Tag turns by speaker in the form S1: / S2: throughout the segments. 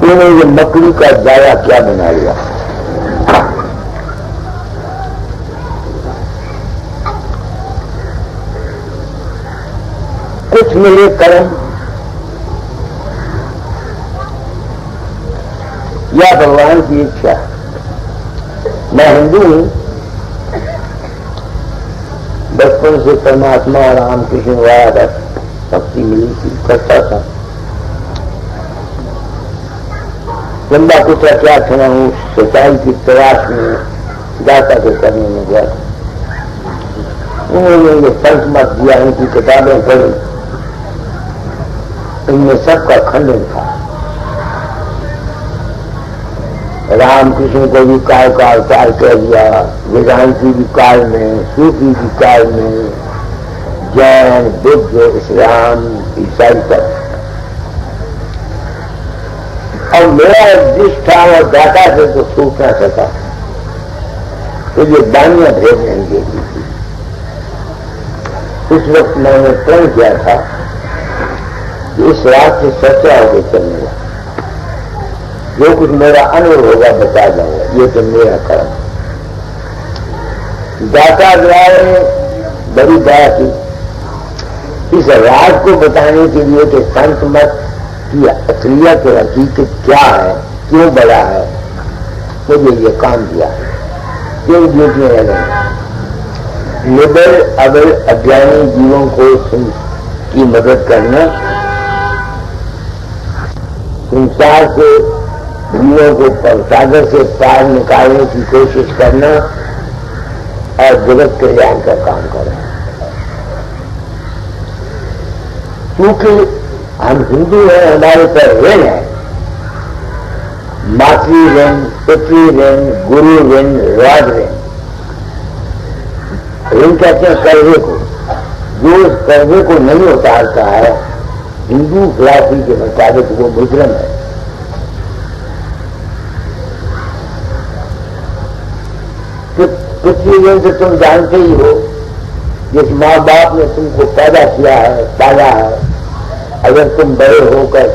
S1: انہوں نے یہ مکڑی کا جایا کیا بنا لیا. کچھ ملے کرم یا بھگوان کی اچھا. میں ہندو ہوں، بچپن سے پرماتما رام کرشن وارا بھکتی ملی تھی، کرتا تھا. لمبا کچھ کیا کھڑا ہوں، سچائی کی تلاش میں جاتا کے کرنے میں گیا تھا. انہوں نے یہ فرض مت دیا، ان کی کتابیں پڑھی، ان میں سب کا کھنڈن تھا. رام کرشن کو بھی کال کا اوتار کہہ دیا، ویدانتی بھی کال میں، صوفی بھی کال میں، جین، بدھ، اسلام، عیسائی تک. اور میرا جس تھا وہ داتا سے تو سوچ نہ سکا تو یہ دانیاں بھیجنے گے. اس وقت میں نے پرن کیا تھا کہ اس رات سے سچا ہو کے چلنے گا، جو کچھ میرا انور ہوگا بتا جاؤں گا. یہ تو میرا کرم. داتا درائے نے بڑی دیا کی اس راز کو بتانے کے لیے کہ سنت مت کی اصلیت اور حقیقت کیا ہے، کیوں بڑا ہے. مجھے یہ کام دیا، کیوں ڈیوٹیاں لگیں. نبل ابل اجانی جیووں کو کی مدد کرنا، سنسار سے جیووں کو ساگر سے پار نکالنے کی کوشش کرنا اور جگت کلیان کا کام کرنا. کیونکہ ہم ہندو ہیں، ہمارے پر رن ہے، ماتری رن، پتری رن، گرو رن، راج رن. رن کہتے ہیں کروے کو. جو اس کروے کو نہیں اتارتا ہے ہندو فلاسفی کے مطابق وہ مجرم ہے. پتری رن سے تم جانتے ہی ہو، جس ماں باپ نے تم کو پیدا کیا ہے، پالا ہے، اگر تم بڑے ہو کر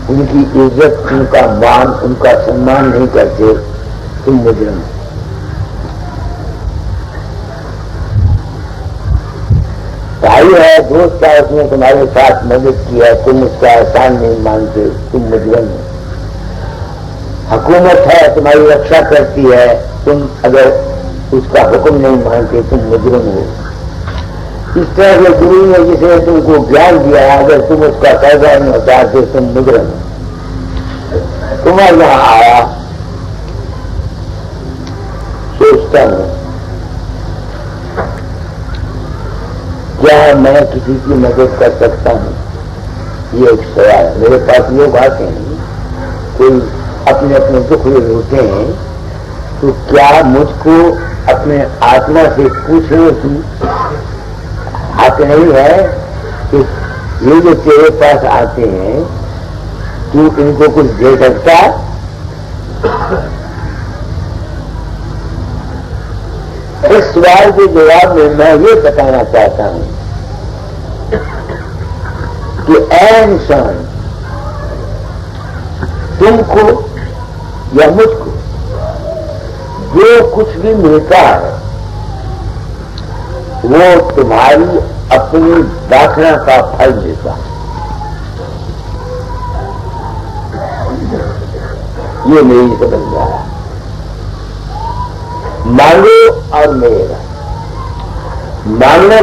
S1: ان کی عزت، ان کا مان، ان کا سمان نہیں کرتے تم مجرم ہو. بھائی ہے، دوست ہے، اس نے تمہارے ساتھ مدد کی ہے، تم اس کا احسان نہیں مانتے تم مجرم ہو. حکومت ہے، تمہاری رکشا کرتی ہے، تم اگر اس کا حکم نہیں مانتے تم مجرم ہو. اس طرح کے گرو نے جس نے تم کو گیان دیا ہے، اگر تم اس کا قاعدہ نہیں اتارتے تم مجرم ہو. تمہارے یہاں آیا، سوچتا ہوں کیا میں کسی کی مدد کر سکتا ہوں. یہ ایک سوال ہے. میرے پاس لوگ آتے ہیں، کوئی اپنے اپنے دکھ ہوتے ہیں، تو کیا مجھ کو اپنے آتما سے پوچھنے کی حق نہیں ہے کہ یہ جو تیرے پاس آتے ہیں تو ان کو کچھ دے سکتا؟ اس سوال کے جواب میں میں یہ بتانا چاہتا ہوں کہ اے انسان، تم کو یا مجھ کو جو کچھ بھی ملتا ہے وہ تمہاری اپنی داخلہ کا پھل ملتا ہے. یہ میری سمجھ میں آیا. مانگو اور ملے گا. مانگنے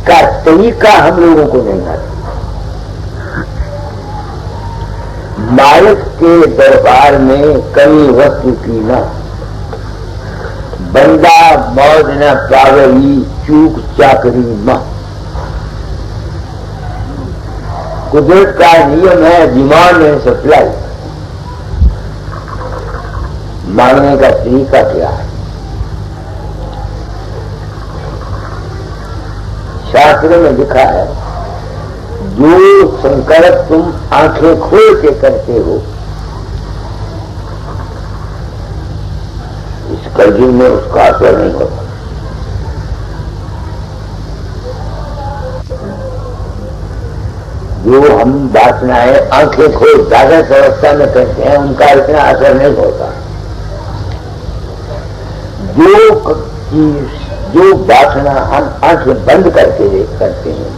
S1: کا طریقہ ہم لوگوں کو نہیں آتا. مالک کے دربار میں کمی وقت کی نہ، بندہ موج نہ پاوی چوک چاکری ماں. قدرت کا نیم ہے ڈیمانڈ اینڈ سپلائی. مانگنے کا طریقہ کیا ہے؟ شاستر میں لکھا ہے جو سنکلپ تم آنکھیں کھول کے کرتے ہو اس کلجگ میں اس کا اثر نہیں ہوتا. جو ہم واسنائیں آنکھیں کھول جاگرت اوستھا میں کرتے ہیں ان کا اتنا اثر نہیں ہوتا. جو واسنا ہم آنکھیں بند کر کے کرتے ہیں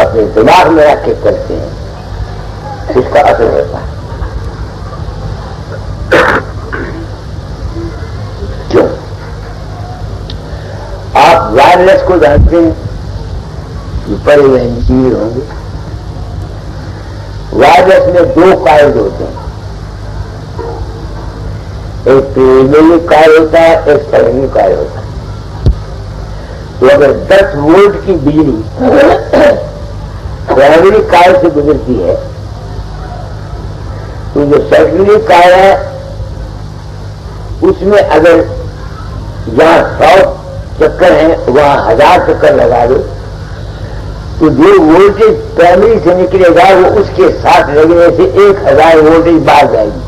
S1: اپنے دماغ میں رکھ کے کرتے ہیں اس کا اثر ہوتا ہے. کیوں؟ آپ وائرلیس کو جانتے ہیں کہ پڑھے ہوئے انجینئر ہوں گے. وائرلیس میں 2 کائل ہوتے ہیں، ایک پرائمری کائل ہوتا ہے، ایک سیکنڈری کائل ہوتا ہے. تو اگر 10 وولٹ کی بجلی پرائمری کائل سے گزرتی ہے تو جو سیکنڈری کائل ہے اس میں اگر یہاں 100 چکر ہیں وہاں 1000 چکر لگا دو تو جو وولٹیج پرائمری سے نکلے گا وہ اس کے ساتھ لگنے سے 1000 وولٹیج باہر جائے گی.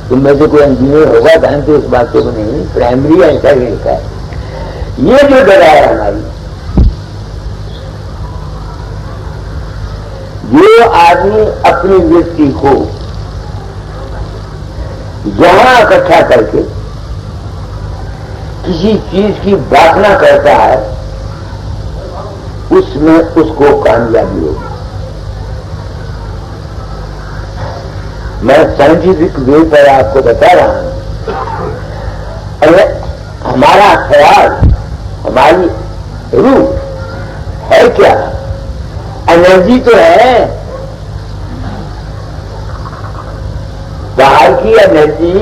S1: تم میں سے کوئی انجینئر ہوگا جانتے اس بات کو نہیں. پرائمری یا سیکنڈری کا ہے یہ جو جگہ ہے ہماری. جو آدمی اپنی ویکتی کو یہاں اکٹھا کر کے کسی چیز کی واسنا کرتا ہے اس میں اس کو کامیابی ہوگی. میں سائنٹیفک وے پر آپ کو بتا رہا ہوں. اگر ہمارا خیال ہماری روح ہے کیا؟ انرجی تو ہے. باہر کی انرجی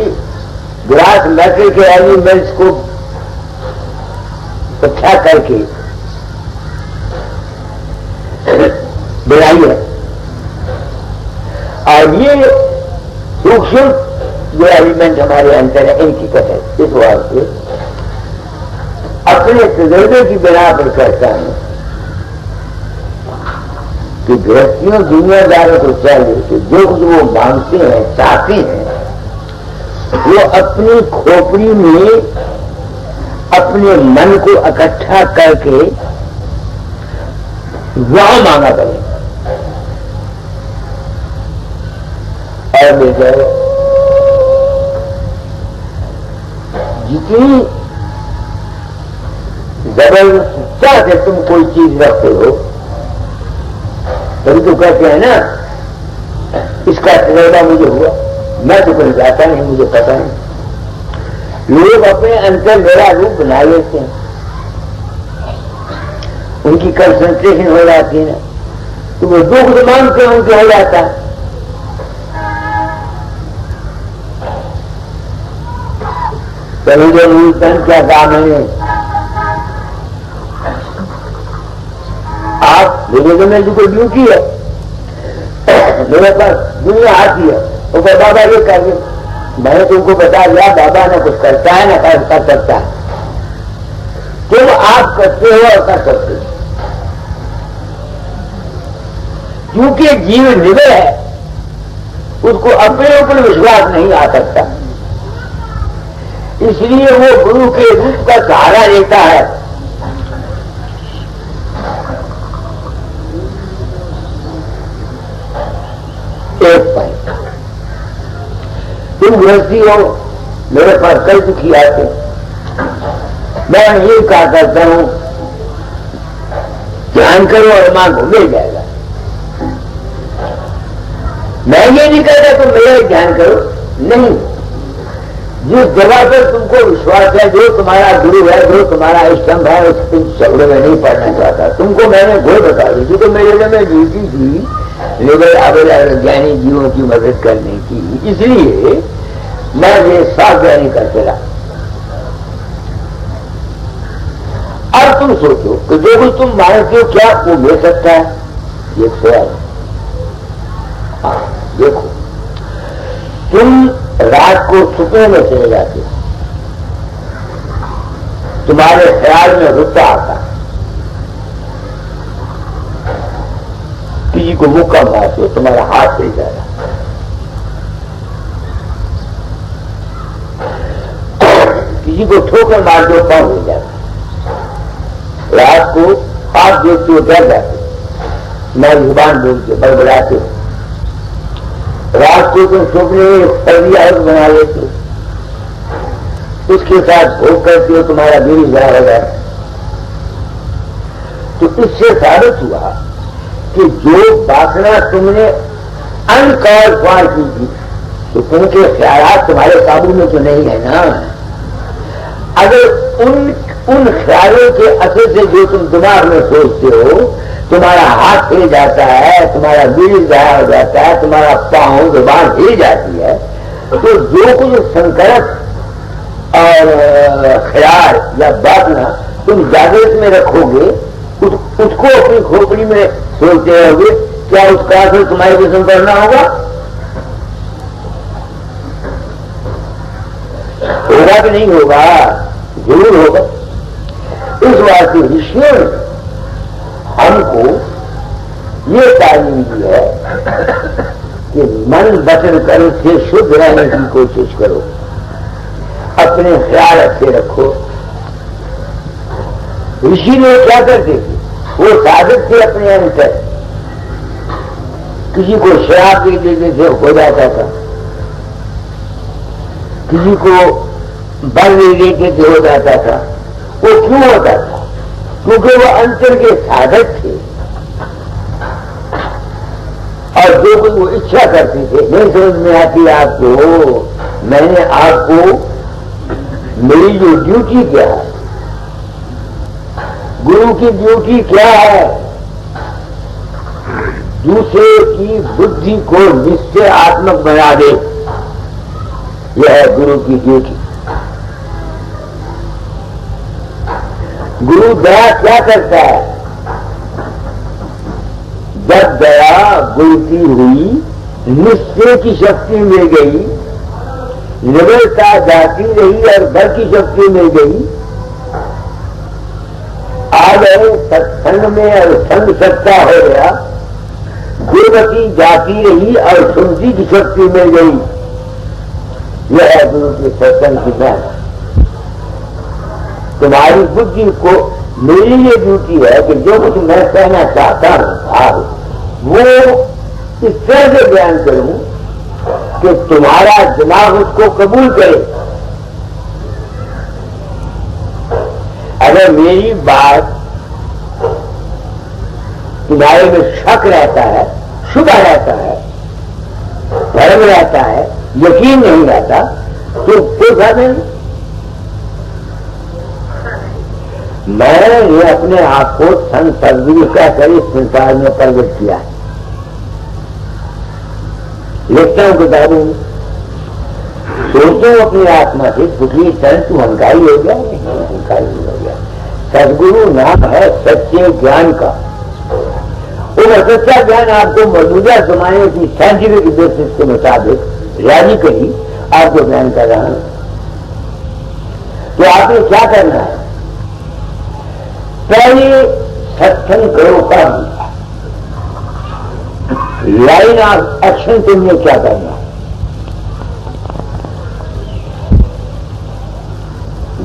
S1: گلاس میٹل کے ایلیمنٹس کو اکٹھا کر کے بنائی ہے اور یہ سوکشم جو ایلیمنٹ ہمارے اندر ہے ان کی کثرت. اس واسطے اپنے تجربے کی بنا پر کہتا ہوں کہ گرہستھیوں دنیا داروں کو چاہیے کہ جو کچھ وہ مانگتے ہیں چاہتے ہیں وہ اپنی کھوپڑی میں اپنے من کو اکٹھا کر کے وہاں مانگا کریں اور لے جائے. جتنی زبردست سے تم کوئی چیز رکھتے ہو تبھی تو کہتے ہیں نا اس کا تجربہ مجھے ہوا. میں تو کہیں جاتا نہیں، مجھے پتا نہیں. لوگ اپنے اندر میرا روپ بنا لیتے ہیں، ان کی کنسنٹریشن ہو جاتی ہے نا تو وہ دکھ مانگتے ہیں ان کے ہو جاتا ہے. کیا کام ہے؟ آپ میرے میں جو کوئی ڈیوٹی ہے میرے پاس دنیا آتی ہے تو بابا یہ کر دیں. میں نے تم کو بتا دیا بابا نہ کچھ کرتا ہے نہ کر سکتا ہے. تم آپ کرتے ہو اور کر سکتے ہو کیونکہ جیو نبر ہے اس کو اپنے اوپر وشواس نہیں آ سکتا. اس لیے وہ گرو کے روپ کا سہارا لیتا ہے. ایک پوائنٹ تم گرہستی ہو میرے پاس کئی دکھی آتے میں یہ کہا کرتا ہوں دھیان کرو اور مانگو مل جائے گا. میں یہ نہیں کہتا تم میرا دھیان کرو نہیں. جس جگہ پر تم کو وشواس ہے جو تمہارا گرو ہے جو تمہارا استمبھ ہے اس جھگڑے میں نہیں پڑھنا چاہتا. تم کو میں نے گول بتا دی کیونکہ میرے لیے میں ڈیوٹی تھی لیبر آبل جانی جیووں کی مدد کرنے کی. اس لیے میں یہ صاف نہیں کر چلا. اب تم سوچو کہ جو کچھ تم مانگتے ہو کیا وہ مل سکتا ہے؟ یہ سوال ہے. دیکھو تم رات کو سپنے میں چلے جاتے ہو تمہارے خیال میں غصہ آتا ہے کسی کو مکہ مارتے ہو تمہارا ہاتھ چل جائے گا. کسی کو ٹھوکر مار دو پاؤں ہو جائے گا. رات کو آپ دیکھتے ہو ڈر جاتے، نہ زبان بولتے بڑبڑاتے، رات کو تم سوکھنے سردی عورت بنا لیتے ہو، اس کے ساتھ بھوگ کرتے ہو، تمہارا دل ضائع ہو جاتا ہے۔ تو اس سے ثابت ہوا کہ جو باسنا تم نے انکار فار کی تھی، تو تم کے خیالات تمہارے قابو میں تو نہیں ہے نا۔ اگر ان خیالوں کے اثر سے جو تم دماغ میں سوچتے ہو، تمہارا ہاتھ ہل جاتا ہے، تمہارا دل ضائع ہو جاتا ہے، تمہارا پاؤں زبان ہل جاتی ہے، تو جو کچھ سنکرت اور خیال یا باتنا تم جاگرت میں رکھو گے، اس کو اپنی کھوپڑی میں سوچتے رہو گے، کیا اس کا اثر تمہارے جسم پر نہ ہوگا؟ ہوگا کہ نہیں ہوگا؟ ضرور ہوگا۔ اس واسطے رشیوں نے ہم کو یہ تعلیم دی ہے کہ من بچن کرو سے شدھ رہنے کی کوشش کرو، اپنے خیال اچھے رکھو۔ رشی لوگ کیا کرتے تھے؟ وہ صادق تھے اپنے اندر، کسی کو شراب دے دیتے تھے ہو جاتا تھا، کسی کو بل دے دیتے تھے ہو جاتا تھا۔ وہ کیوں ہوتا تھا؟ کیونکہ وہ انتر کے صادق تھے، اور جو کوئی وہ اچھا کرتے تھے۔ نہیں سمجھ میں آتی آپ کو؟ میں نے آپ کو میری جو ڈیوٹی کیا ہے، گرو کی ڈیوٹی کیا ہے؟ دوسرے کی بدھی کو نشچے آتمک بنا دے، یہ ہے گرو کی ڈیوٹی۔ گرو دیا کیا کرتا ہے؟ جب دیا گرتی ہوئی، نشچے کی شکتی مل گئی، نربلتا جاتی رہی اور بل کی شکتی مل گئی، آ گئے ستسنگ میں اور سنگ سچا ہو گیا، گربتی جاتی رہی اور سنتی کی شکتی مل گئی۔ یہ ہے گرو کے ستسنگ کی بات۔ تمہاری بدھی کو میری یہ ڈیوٹی ہے کہ جو کچھ میں کہنا چاہتا ہوں وہ اس طرح سے بیان کروں کہ تمہارا دماغ اس کو قبول کرے۔ اگر میری بات تمہارے میں شک رہتا ہے، شبہ رہتا ہے، بھرم رہتا ہے، یقین نہیں رہتا، تو کوئی فائدہ نہیں۔ میں نے اپنے آپ کو سن تدبیر کہہ کر اس سنسار میں پرگٹ کیا ہے، لکھتا ہوں کتابوں میں، سوچتا ہوں اپنی آتما سے، پچھلی سن تو ہنکاری ہو گیا؟ نہیں ہنکاری نہیں ہو گیا۔ سدگرو نام ہے سچے گیان کا۔ وہ سچا گیان آپ کو موجودہ زمانے کی سائنٹیفک بیسس کے مطابق ریاضیکلی آپ کو بیان کر رہا ہوں۔ تو آپ نے کیا کرنا ہے؟ پہلے ستسنگ کرو کام، لائن آف ایکشن تم نے کیا کرنا ہے؟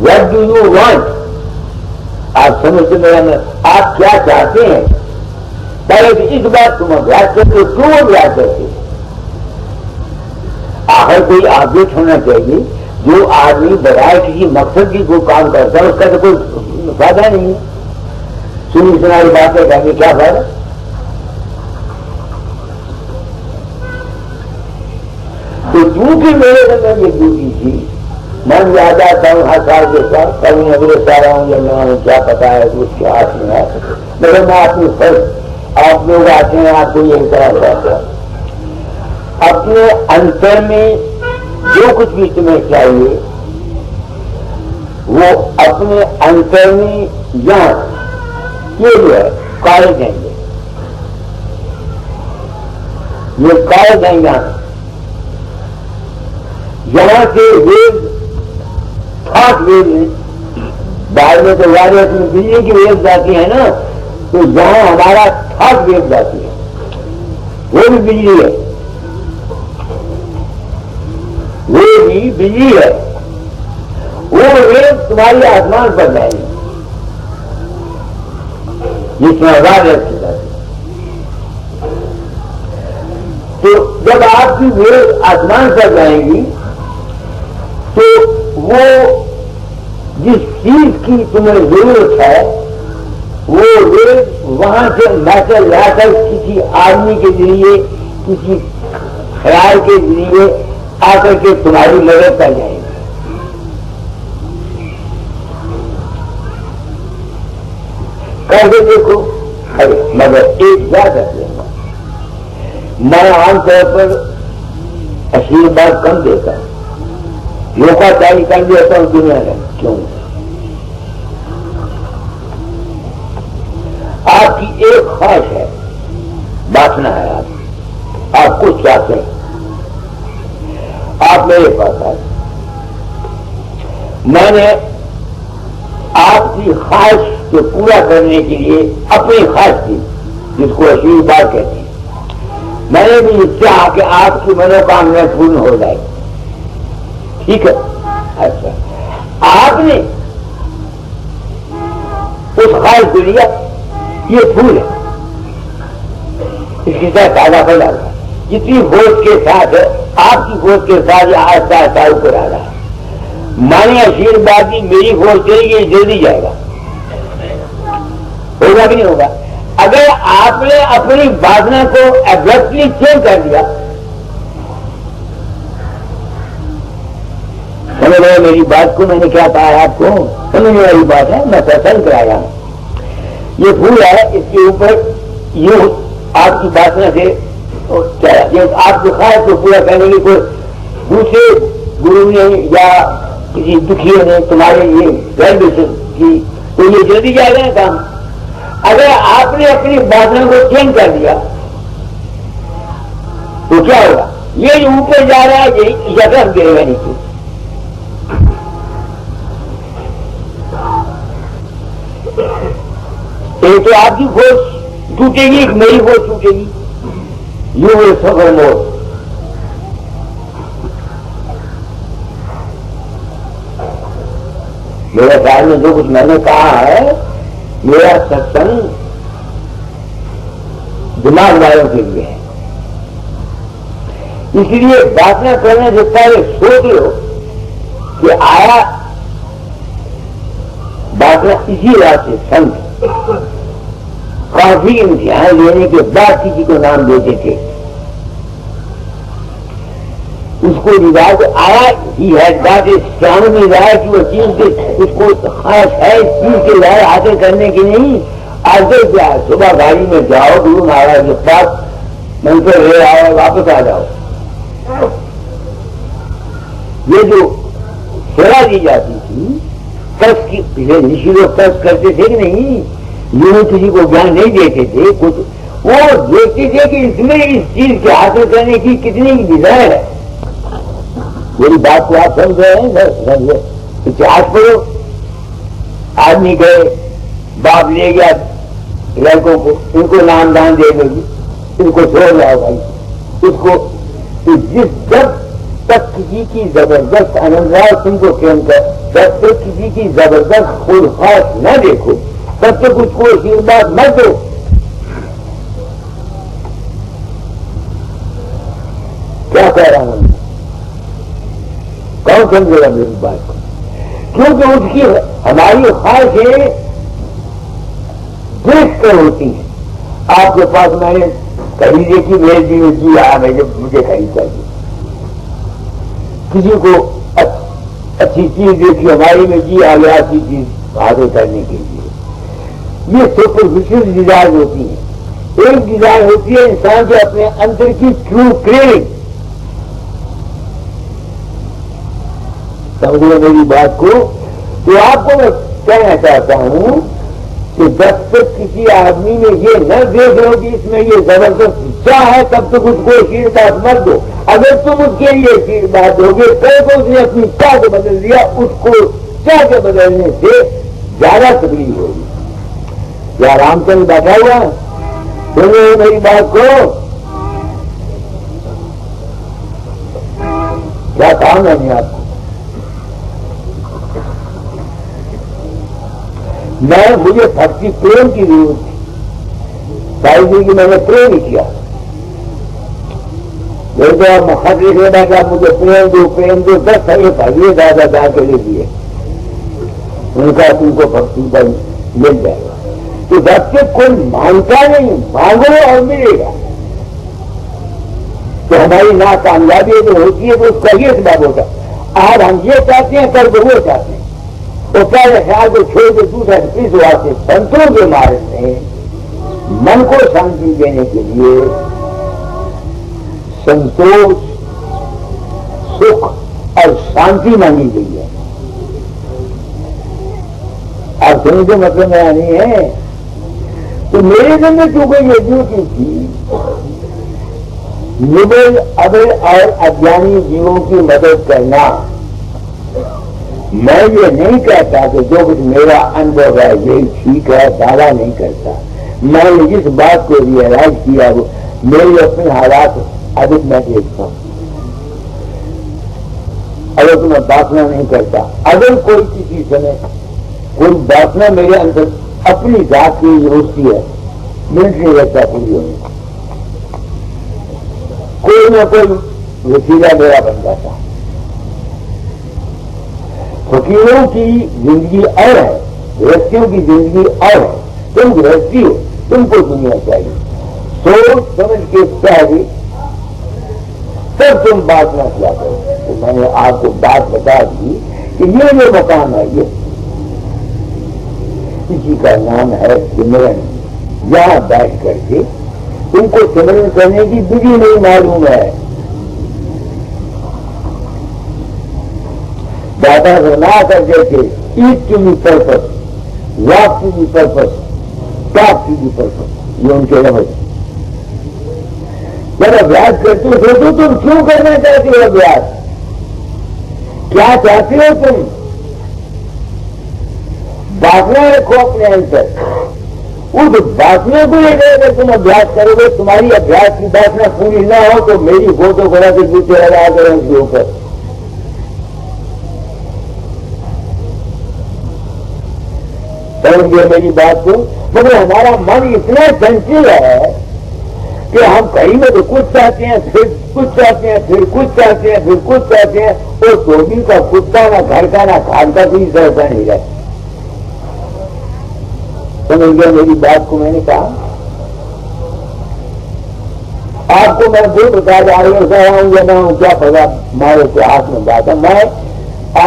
S1: What do you want? آپ سمجھتے میرا آپ کیا چاہتے ہیں؟ پہلے تو اس بات تم ابیاس کرتے ہو، کیوں ابیاس کرتے؟ آخر کوئی آبجیکٹ ہونا چاہیے۔ جو آدمی بغیر کسی مقصد کی کوئی کام کرتا ہے اس کا تو کوئی فائدہ نہیں ہے۔ سنی سنائی باتیں کہیں گے کیا فائدہ؟ تو چونکہ میرے اندر یہ ڈیوٹی تھی، میں یاد آتا ہوں ہر سال کے ساتھ، کبھی اگلے سال آؤں یا میں کیا پتا ہے اس کے ہاتھ میں ہے، مگر میں اپنی فرض، آپ لوگ آتے ہیں آپ کو یہی طرح چاہتا ہوں، اپنے انتر میں جو کچھ بھی تمہیں چاہیے وہ اپنے انتر میں یہاں یہ جو ہے کالج ہیں، یہ کالج ہیں یہاں سے ویو تھاٹ ویو میں، بعد میں تو وائرس میں بجلی کی ویو جاتی ہے نا، تو یہاں ہمارا تھاٹ ویو جاتی ہے، وہ بھی بجلی ہے، وہ بھی بجلی ہے، وہ ویو تمہاری آسمان پر جائے گی۔ یہ سمجھدار رکھی جاتی. تو جب آپ کی ویل آسمان پر جائیں گی تو وہ جس چیز کی تمہیں ضرورت ہے وہ ویل وہاں سے میسج لا کر کسی آدمی کے ذریعے کسی خیال کے ذریعے آ کر کے تمہاری مدد کر جائے گی. کر کے دیکھو. ارے مگر ایک یاد رکھ لینا، میں عام طور پر آشیرواد کم دیتا ہوں، لوکا چاری کر دیتا ہوں دنیا میں. کیوں؟ آپ کی ایک خواہش ہے، بانٹنا ہے. آپ کچھ چاہتے ہیں، آپ میرے پاس آئے، میں نے آپ کی خواہش کو پورا کرنے کے لیے اپنی خواہش کی جس کو آشیرواد کہتے ہیں، میں نے بھی چاہا کہ آپ کی منوکامنا پورن ہو جائے. ٹھیک ہے. اچھا، آپ نے اس خواہش کو لیا، یہ پھول ہے، اس کی طرح تازہ پھل ڈالا، جتنی فوج کے ساتھ ہے آپ کی فوج کے ساتھ یہ آہستہ آہستہ اوپر آ رہا ہے. میں نے آشیرواد دی، میری فوج چلے گی، جلدی جائے گا. ہوگا کہ نہیں ہوگا؟ اگر آپ نے اپنی بادنا کو ایگزیکٹلی چینج کر دیا، سمجھ رہے میری بات کو؟ میں نے کیا کہا ہے آپ کو؟ سمجھنے والی بات ہے، میں پسند کرایا ہوں. یہ پھول ہے، اس کے اوپر یہ آپ کی بادنا سے آپ کی خواہش کو پورا کرنے کی کوئی دوسرے گرو نے یا کسی دکھیے نے تمہارے یہ ویلیڈیشن کی تو یہ جلدی جائے گا کام. اگر آپ نے اپنی بادنا کو چینج کر دیا تو کیا ہوگا؟ یہ اوپر جا رہا ہے، یہ یکم گرے گا نیچے. ایک تو آپ کی فوج ٹوٹے گی، ایک میری فوج ٹوٹے گی. یو ول سفر مور. میرے خیال میں جو کچھ میں نے کہا ہے میرا ستسنگ دماغ والوں کے لیے ہے. اس لیے بات نہ کرنے سے پہلے سوچ لو کہ آیا بات نہ اسی راستے سنت کافی امتحان لینے کے بعد کسی کو نام دیتے تھے. اس کو روایت آیا ہی ہے بات اسلام میں رائے کی وہ چیز اس کو خاص ہے اس چیز کے رائے حاصل کرنے کی نہیں. آج کیا صبح گاڑی میں جاؤ، گرو مہاراج کے پاس منتر لے آؤ، واپس آ جاؤ. یہ جو سیوا دی جاتی تھی کس کی رشی لوگ کس کرتے تھے کہ نہیں، یوں کسی کو جان نہیں دیتے تھے. کچھ وہ دیکھتے تھے کہ اس میں اس چیز کے حاصل کرنے کی کتنی ڈیزائر ہے. میری بات کو آپ سمجھ رہے ہیں؟ اتہاس پڑھو. آدمی گئے، باپ لے گیا لڑکوں کو، ان کو نام دان دے دو گی، ان کو چھوڑ جاؤ بھائی. اس کو جس جب تک کسی کی زبردست آنند راؤ تم کو کیم کر، جب تک کسی کی زبردست خود خواہش نہ دیکھو تب تک اس کو آشیرواد مت دو. کیا کہہ رہا ہوں؟ کون سمجھے گا میری بات کو؟ کیونکہ اس کی ہماری خواہشیں دیکھ کر ہوتی ہیں. آپ کے پاس میں نے کبھی دیکھی بھیج دی جی آ میں جب مجھے خرید چاہیے، کسی کو اچھی چیز دیکھی ہماری میں جی آ گیا اچھی چیز حاصل کرنے کے لیے. یہ سپرفیشل ڈیزائر ہوتی ہیں. ایک ڈیزائر ہوتی ہے انسان کے اپنے اندر کی ٹرو کریونگ. سمجھو میری بات کو؟ تو آپ کو میں کہنا چاہتا ہوں کہ جب تک کسی آدمی میں یہ نہ دیکھ لو کہ اس میں یہ زبردست چاہ ہے تب تک اس کو آشیرواد مت دو. اگر تم اس کے لیے آشیرواد دو گے تو اس نے اپنی چاہ کو بدل دیا، اس کو چاہ کے بدلنے سے زیادہ تکلیف ہوگی. کیا رام چند بیٹھا ہوا سنو میری بات کو؟ کیا کہا میں نے آپ کو؟ مجھے بھکتی پریم کی ضرورت تھی. بھائی جی کی میں نے پریم کیا، جیسے آپ مخاطب لینا کہ آپ مجھے پریم دو 10 ہے بھائی دادا جا کے لے دیے، ان کا تم کو بھکتی پر مل جائے گا۔ تو جب سے کوئی مانگتا نہیں، مانگو اور ملے گا۔ تو ہماری ناکامیابی جو ہوتی ہے وہ اس کا یہ سبب ہوتا ہے، آج ہم یہ چاہتے ہیں کل وہ چاہتے ہیں، وہ پہلے خیال کو چھوڑ کے دوسرا اس واسطے سنتوں کے مارے میں من کو شانتی دینے کے لیے سنتوش، سکھ اور شانتی مانگی گئی ہے۔ آپ سمجھے مطلب میں نہیں ہے؟ تو میرے دن میں چونکہ یہ ڈیوٹی تھی نبل ابل اور اجانی جیووں کی مدد کرنا۔ میں یہ نہیں کہتا کہ جو کچھ میرا انبھو ہے یہی ٹھیک ہے، دعویٰ نہیں کرتا۔ میں نے جس بات کو ریئلائز کیا وہ میرے اپنے حالات ابھی میں دیکھتا ہوں۔ اگر تو میں باتنا نہیں کرتا، اگر کوئی کسی سمے کوئی باتنا میرے اندر اپنی ذات کی ضرورتی ہے، منٹ نہیں لگتا پوری ہونے، کوئی نہ کوئی وسیلہ میرا بن جاتا۔ فقیروں کی زندگی اور ہے، گرہستیوں کی زندگی اور ہے۔ تم گرہستی ہو، تم کو دنیا چاہیے، سوچ سمجھ کے چاہیے تب تم بات نہ کیا کرو۔ تو میں نے آپ کو بات بتا دی کہ یہ جو مقام ہے یہ کسی کا نام ہے سمرن۔ یہاں بیٹھ کر کے تم کو سمرن کرنے کی بدھی نہیں معلوم ہے۔ دادا فرمایا کرتے تھے eat to the purpose, walk to the purpose, talk to the purpose, یہ ان کے لفظ۔ جب ابیاس کرتے ہو تو تم کیوں کرنا چاہتے ہو ابیاس؟ کیا چاہتے ہو تم؟ باتنا رکھو اپنے اندر، اس باتنے کو لے کر کے تم ابیاس کرو گے، تمہاری ابیاس کی باتنا پوری نہ ہو تو میری فوٹو گرا کے جوتے لگا کریں اس کے اوپر۔ سمجھ گئے میری بات کو؟ مگر ہمارا من اتنا چنچل ہے کہ ہم کہیں میں تو کچھ چاہتے ہیں، پھر کچھ چاہتے ہیں، پھر کچھ چاہتے ہیں، پھر کچھ چاہتے ہیں، اور دھوبی کا کتا نہ گھر کا نہ کھان کا کوئی سہتا نہیں رہتا۔ سمجھ گیا میری بات کو؟ میں نے کہا آپ کو میں جو بتا جا رہی ہوں یا نہ ہوں کیا پتا ہمارے اتحاد میں بات ہے۔ میں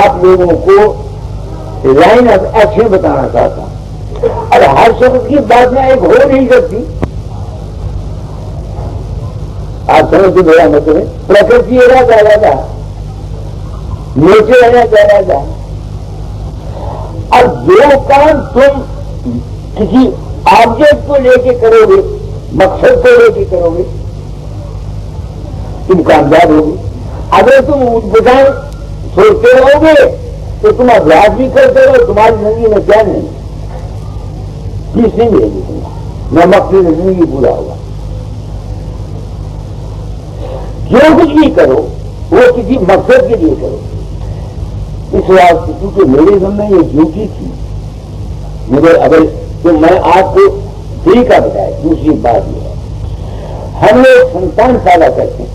S1: آپ لوگوں کو لائن آف ایکشن بتانا چاہتا ہوں، اور ہر شخص کی بات میں ایک ہو نہیں سکتی۔ آپ سمجھتے میرا مطلب ہے پرکرتی ایرا کہہ رہا تھا، نیچر ایرا کہہ رہا تھا۔ اب جو کام تم کسی آبجیکٹ کو لے کے کرو گے، مقصد کو لے کے کرو گے، تم کامیاب ہوگے۔ اگر تم بجائے سوچتے رہو گے تو تم ابیاس بھی کرتے رہو، تمہاری زندگی میں کیا نہیں، چیز نہیں ملے گی تمہیں، نہ مقصد زندگی پورا ہوگا۔ جو کچھ بھی کرو وہ کسی مقصد کے لیے کرو۔ اس واسطے کیونکہ میرے ذمہ یہ ڈیوٹی تھی، مگر اگر تو میں آپ کو طریقہ بتایا۔ دوسری بات یہ ہے ہم لوگ سنتان پیدا کرتے ہیں،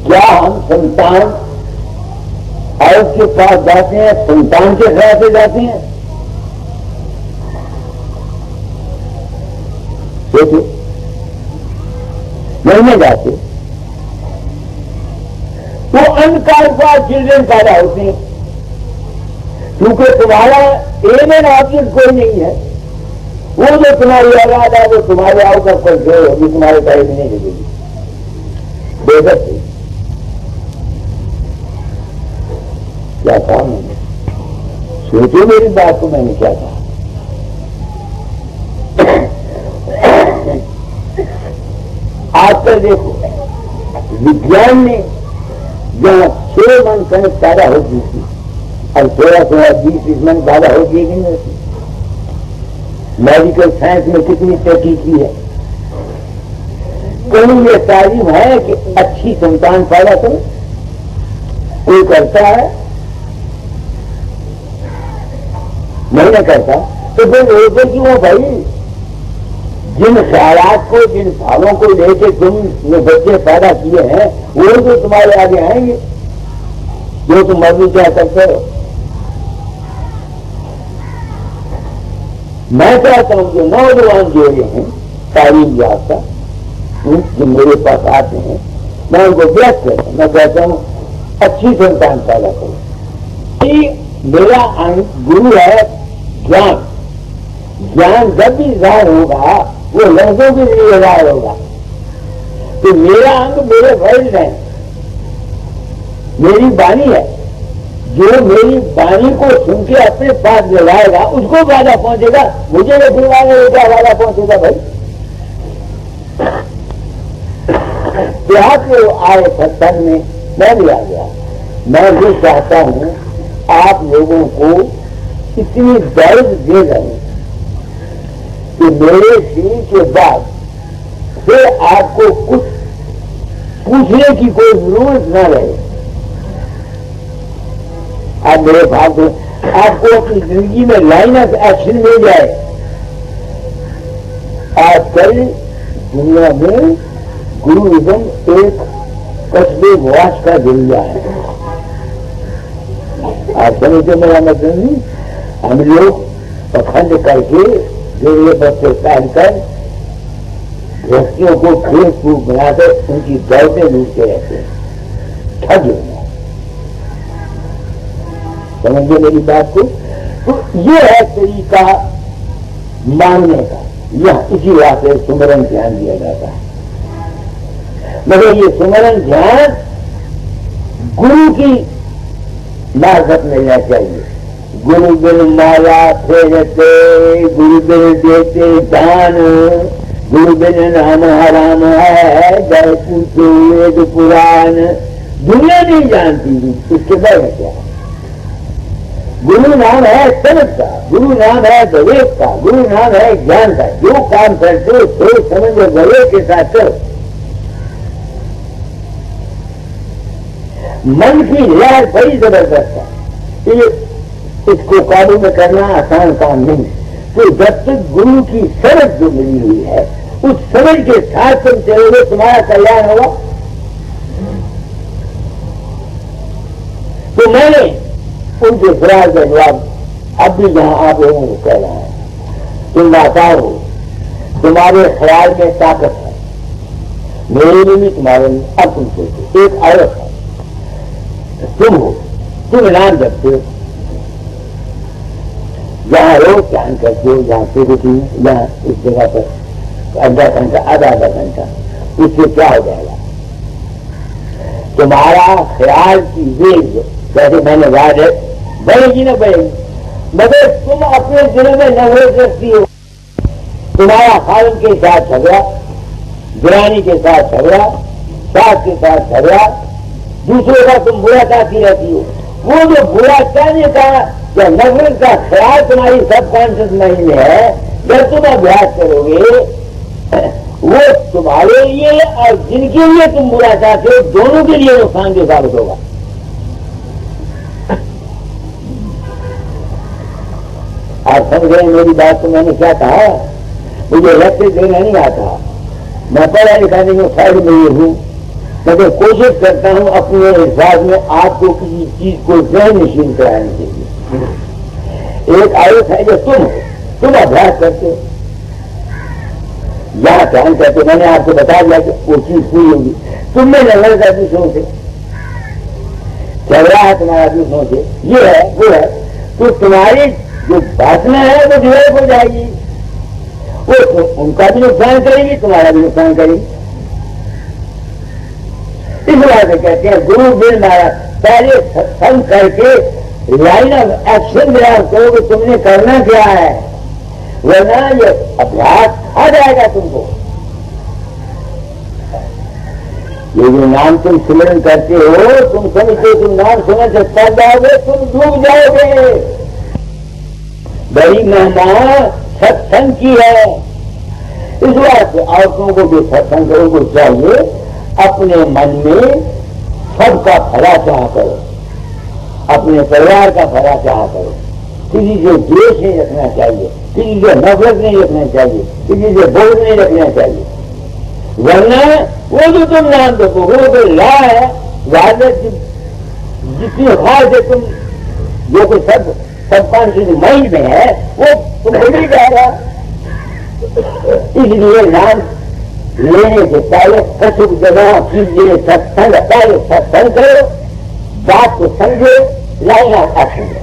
S1: کیا ہم سنتان عورت کے پاس جاتے ہیں سنتان کے خیال سے جاتے ہیں؟ سوچو، نہیں جاتے تو انکار کا چلڈرن پیدا ہوتے ہیں، کیونکہ تمہارا ایم اینڈ آبجیکٹ کوئی نہیں ہے۔ وہ جو تمہاری اولاد ہے وہ تمہارے آؤٹ آف کنٹرول ہوگی، تمہارے پیر میں نہیں لگے گی، بے دست ہے۔ کیا کہا میں نے؟ سوچو میری بات کو، میں نے کیا کہا؟ آج کل دیکھو وگیان نے جہاں 6 من کنک پیدا ہوتی تھی، اب 16-20 من پیدا ہوتی ہے کہ نہیں ہوتی؟ میڈیکل سائنس میں کتنی تحقیق ہے؟ کہیں یہ تعلیم ہے کہ اچھی سنتان پیدا کرو؟ کرتا ہے؟ نہیں نہ کرتا تو تو پھر روتے کیوں ہو بھائی؟ جن خیالات کو، جن بھاووں کو لے کے تم نے بچے پیدا کیے ہیں وہ تو تمہارے آگے آئیں گے جو تم مرضی کیا کرتے ہو. میں چاہتا ہوں کہ نوجوان جو یہ ہیں تعلیم یافتہ جو میرے پاس آتے ہیں میں ان کو بیسٹ کرتا ہوں. میں کہتا ہوں اچھی سنتان پیدا کرو. میرا گرو ہے جان. جان جب بھی ظاہر ہوگا وہ لفظوں کے لیے ظاہر ہوگا. تو میرا انگ میرے ورڈ ہے، میری بانی ہے. جو میری بانی کو سن کے اپنے پاس لگائے گا اس کو فائدہ پہنچے گا. مجھے جو سنوانے کو کیا فائدہ پہنچے گا بھائی؟ کے آئے ستسنگ میں بھی آ گیا. میں بھی چاہتا ہوں آپ لوگوں کو اتنی درد دے رہے ہیں کہ میرے دین کے بعد پھر آپ کو کچھ پوچھنے کی کوئی ضرورت نہ رہے. آپ میرے پاس آپ کو اپنی زندگی میں لائن آف ایکشن مل جائے. آج کل دنیا میں گروازم ایک قصبے واش کا ذریعہ ہے. آپ سمجھتے میرا مطلب نہیں؟ ہم لوگ پسند کر کے ذریعے بچے پہن کر رسیوں کو کھیل کود بنا کر ان کی دولتیں لوٹتے رہتے ہیں. ٹھگ لینا. سمجھے میری بات کو؟ تو یہ ہے طریقہ ماننے کا. یہاں اسی واسطے سمرن دھیان دیا جاتا ہے. مگر یہ سمرن دھیان گرو کی معرفت ملنا چاہیے. گرو بن مالا پھیرتے، گرو بن دیتے دان، گرو بن نام حرام ہے جائے پوچھو وید پران. دنیا نہیں جانتی اس کے بعد کیا. گرو نام ہے سمجھ کا، گرو نام ہے وویک کا، گرو نام ہے جان کا. جو کام کرتے سوچ سمجھ اور وویک کے ساتھ کرو. من کی لہر بڑی زبردست ہے. اس کو قابو میں کرنا آسان کام نہیں. تو جب تک گرو کی سمجھ جو ملی ہوئی ہے اس سمجھ کے ساتھ تم چلو گے تمہارا کلیان ہوگا. تو میں نے ان کے سوال کا جواب اب بھی جہاں آپ لوگوں کو کہہ رہا ہے. تم لاچار ہو، تمہارے خیال میں طاقت ہے، میرے لیے بھی تمہارے لیے. اب تم سوچو ایک عورت ہے، تم ہو، تم اعلان کرتے ہو، جہاں روز چاند کرتے ہو، جہاں سیکورٹی جہاں اس جگہ پر آدھا گھنٹہ آدھا گھنٹہ، اس سے کیا ہو جائے گا؟ تمہارا خیال کی ویج جیسے میں نے بات ہے بڑھے گی نہ بڑھے گی. مگر تم اپنے دلوں میں نفرت رکھتی ہو. تمہارا خاون کے ساتھ جھگڑا، گرانی کے ساتھ جھگڑا، ساس کے ساتھ جھگڑا، دوسروں کا تم برا چاہتی رہتی ہو. وہ جو برا چاہنے کا یا نفرت کا خیال تمہاری سب کانشیس مائنڈ میں ہے، جب تم ابھیاس کرو گے وہ تمہارے لیے اور جن کے لیے تم برا چاہتے ہو دونوں کے لیے نقصان کے ثابت ہوگا. آپ سمجھ رہے ہیں میری بات کو؟ میں نے کیا کہا؟ مجھے لیکچر دینا نہیں آتا. میں پڑھا لکھا نہیں ہوں، سائڈ میں یہ ہوں، مگر کوشش کرتا ہوں اپنے احساس میں آپ کو کسی چیز کو ذہن نشین کرانے کے لیے. ایک عادت ہے جو تم ابھیاس کرتے ہو یا دھیان کرتے. میں نے آپ کو بتا دیا کہ وہ چیز پوری ہوگی. تم میں نظر کا دوسروں سے جھگڑا ہے، تمہارا دوسروں سے یہ ہے وہ ہے، تو تمہاری جو باتنا ہے وہ ڈیولپ ہو جائے گی. وہ ان کا بھی نقصان کرے گی، تمہارا بھی نقصان کرے گی. اس وجہ سے کہتے ہیں گرو بن مارا. پہلے ستسنگ کر کے لائن آف ایکشن بیان کرو کہ تم نے کرنا کیا ہے، ورنہ یہ ابھیاس کھا جائے گا تم کو. یہ جو نام تم سمرن کرتے ہو، تم سمجھتے تم نام سمجھ سے پڑ جاؤ گے، تم ڈوب جاؤ گے. بڑی مہمان ستسنگ کی ہے. اس واسطے عورتوں کو بھی ستسنگ کرو کو چاہیے اپنے من میں سب کا بھلا چاہ کرو، اپنے پریوار کا بھلا چاہ کرو. کسی سے دوش نہیں رکھنا چاہیے، کسی سے نفرت نہیں رکھنا چاہیے، کسی سے بغض نہیں رکھنا چاہیے، ورنہ وہ جو تم نام رکھو وہ تو لا ہے واضح جتنی خواہش ہے تم جو کہ سب کانشیس مائنڈ میں ہے وہ تم کو مل جائے گا. اس لیے نام لینے سے پہلے کچھ جگہ کیجیے ستسنگ، پہلے ستسنگ کرو، بات کو سمجھو، لائن آپ سمجھو.